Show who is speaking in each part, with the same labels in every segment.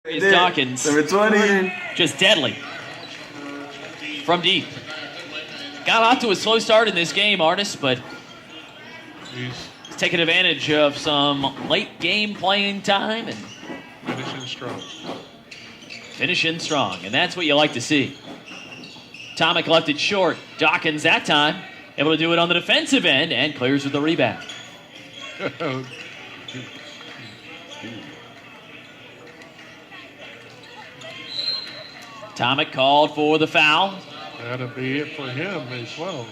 Speaker 1: Is Dawkins.
Speaker 2: Number 20.
Speaker 1: Just deadly. From deep. Got off to a slow start in this game, Artis, but he's taking advantage of some late game playing time and finishing strong, and that's what you like to see. Tomic left it short. Dawkins that time able to do it on the defensive end and clears with the rebound. Tomic called for the foul.
Speaker 3: That'll be it for him as well.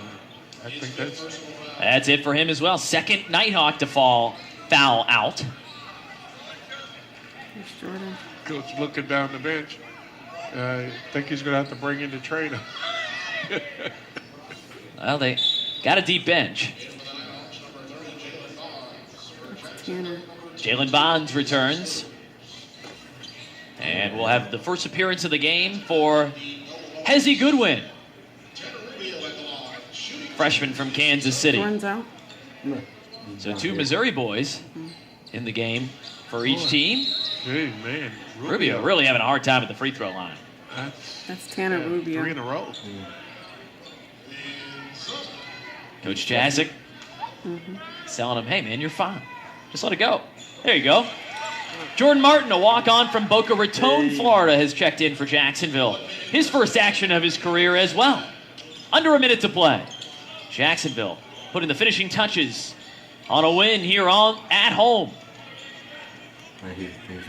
Speaker 3: I think
Speaker 1: that's it for him as well. Second Nighthawk to foul out.
Speaker 3: Coach looking down the bench. I think he's going to have to bring in the trainer.
Speaker 1: Well, they got a deep bench. Jalen Bonds returns. And we'll have the first appearance of the game for Hezzy Goodwin. Freshman from Kansas City. So two Missouri boys in the game for each team.
Speaker 3: Hey, man.
Speaker 1: Rubio really having a hard time at the free throw line.
Speaker 4: That's Tanner Rubio.
Speaker 3: 3 in a row.
Speaker 1: Coach Jasic telling him, hey, man, you're fine. Just let it go. There you go. Jordan Martin, a walk-on from Boca Raton, Florida, has checked in for Jacksonville. His first action of his career as well. Under a minute to play. Jacksonville putting the finishing touches on a win here at home.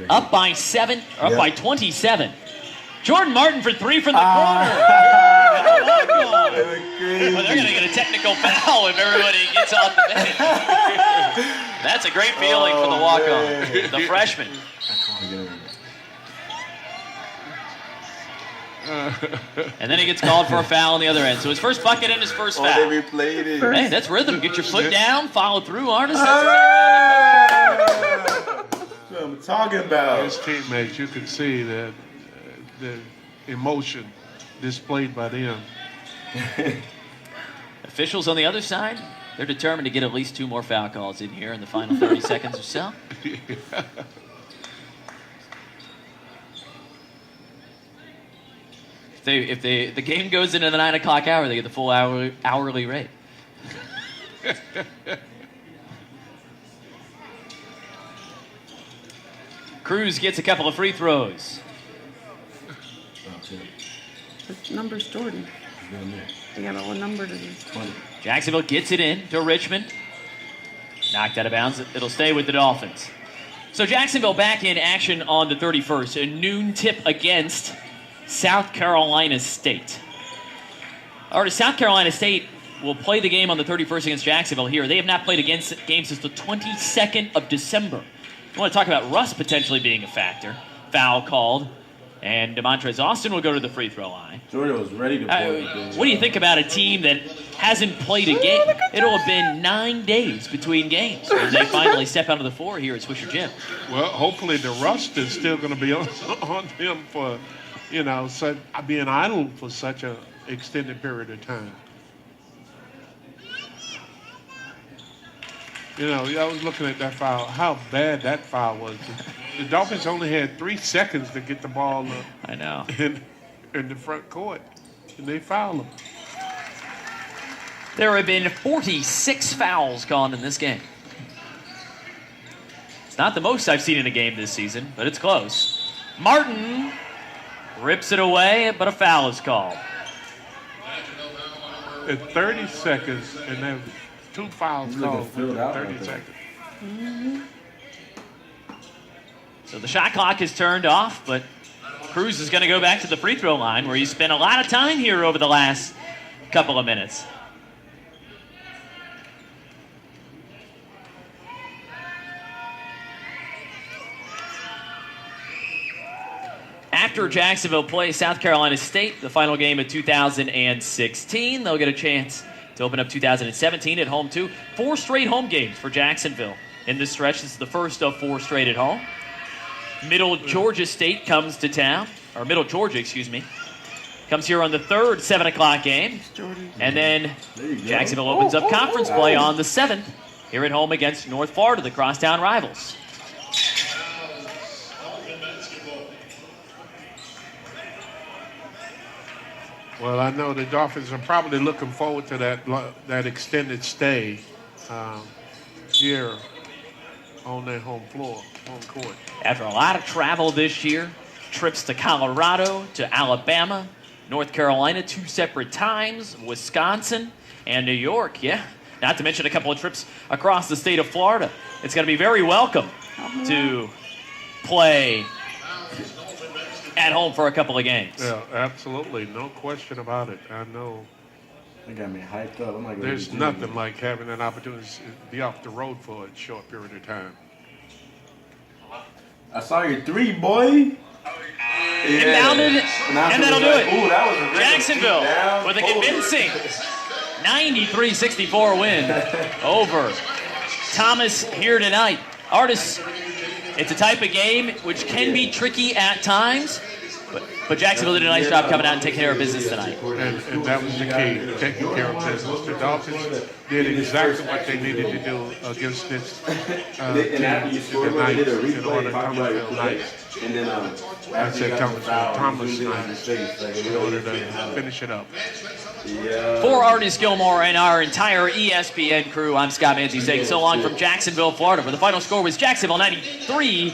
Speaker 1: Up by 27. Jordan Martin for 3 from the corner. Well, they're going to get a technical foul if everybody gets off the bench. That's a great feeling for the walk-on, the freshman. And then he gets called for a foul on the other end. So his first bucket and his first foul.
Speaker 2: They replayed it.
Speaker 1: Hey, that's rhythm. Get your foot down, follow through, Artis.
Speaker 2: That's what I'm talking about.
Speaker 3: His teammates, you can see that the emotion displayed by them.
Speaker 1: Officials on the other side, they're determined to get at least 2 more foul calls in here in the final 30 seconds or so. If the game goes into the 9 o'clock hour, they get the full hourly rate. Cruz gets a couple of free throws.
Speaker 4: What number's Jordan? Yeah, but what number does he?
Speaker 2: 20.
Speaker 1: Jacksonville gets it in to Richmond. Knocked out of bounds. It'll stay with the Dolphins. So Jacksonville back in action on the 31st. A noon tip against South Carolina State. All right, South Carolina State will play the game on the 31st against Jacksonville here. They have not played against game since the 22nd of December. I want to talk about Russ potentially being a factor. Foul called. And DeMontrez Austin will go to the free throw line.
Speaker 2: Jordan was ready to play.
Speaker 1: What do you think about a team that hasn't played a game? It'll have been 9 days between games when they finally step onto the floor here at Swisher Gym.
Speaker 3: Well, hopefully the rust is still going to be on him for, being idle for such an extended period of time. I was looking at that foul, how bad that foul was. The Dolphins only had 3 seconds to get the ball
Speaker 1: I know.
Speaker 3: in the front court, and they fouled him.
Speaker 1: There have been 46 fouls gone in this game. It's not the most I've seen in a game this season, but it's close. Martin rips it away, but a foul is called.
Speaker 3: At 30 seconds, and then 2 fouls called within 30 seconds.
Speaker 4: Mm-hmm.
Speaker 1: So the shot clock is turned off, but Cruz is going to go back to the free throw line where he spent a lot of time here over the last couple of minutes. After Jacksonville plays South Carolina State, the final game of 2016, they'll get a chance to open up 2017 at home too. 4 straight home games for Jacksonville in this stretch. This is the first of 4 straight at home. Middle Georgia, excuse me, comes here on the 3rd 7 o'clock game. And then Jacksonville opens up conference play on the 7th here at home against North Florida, the crosstown rivals.
Speaker 3: Well, I know the Dolphins are probably looking forward to that extended stay here on their home court.
Speaker 1: After a lot of travel this year, trips to Colorado, to Alabama, North Carolina 2 separate times, Wisconsin, and New York, yeah. Not to mention a couple of trips across the state of Florida. It's going to be very welcome to play at home for a couple of games.
Speaker 3: Yeah, absolutely. No question about it. I know.
Speaker 2: They got me hyped up. I'm like,
Speaker 3: There's nothing like having an opportunity to be off the road for a short period of time.
Speaker 2: I saw your 3, boy.
Speaker 1: Inbounded, and that'll do it.
Speaker 2: Ooh, that was a
Speaker 1: Jacksonville
Speaker 2: down.
Speaker 1: with a convincing 93-64 win over Thomas here tonight. Artists, it's a type of game which can be tricky at times, but Jacksonville did a nice job coming out and taking care of business tonight.
Speaker 3: And that was the key, taking care of business. The Dolphins did exactly what they needed to do against this
Speaker 2: And after you scored, they did a
Speaker 3: in order
Speaker 2: replay,
Speaker 3: to
Speaker 2: talking
Speaker 3: come
Speaker 2: about
Speaker 3: to
Speaker 2: your play. And then
Speaker 3: I said Thomas
Speaker 2: in
Speaker 3: Knight in order to finish it up.
Speaker 2: Yeah.
Speaker 1: For Artis Gilmore and our entire ESPN crew, I'm Scott Manzi saying so long from Jacksonville, Florida, where the final score was Jacksonville 93,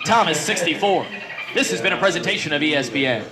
Speaker 1: Thomas 64. This has been a presentation of ESPN.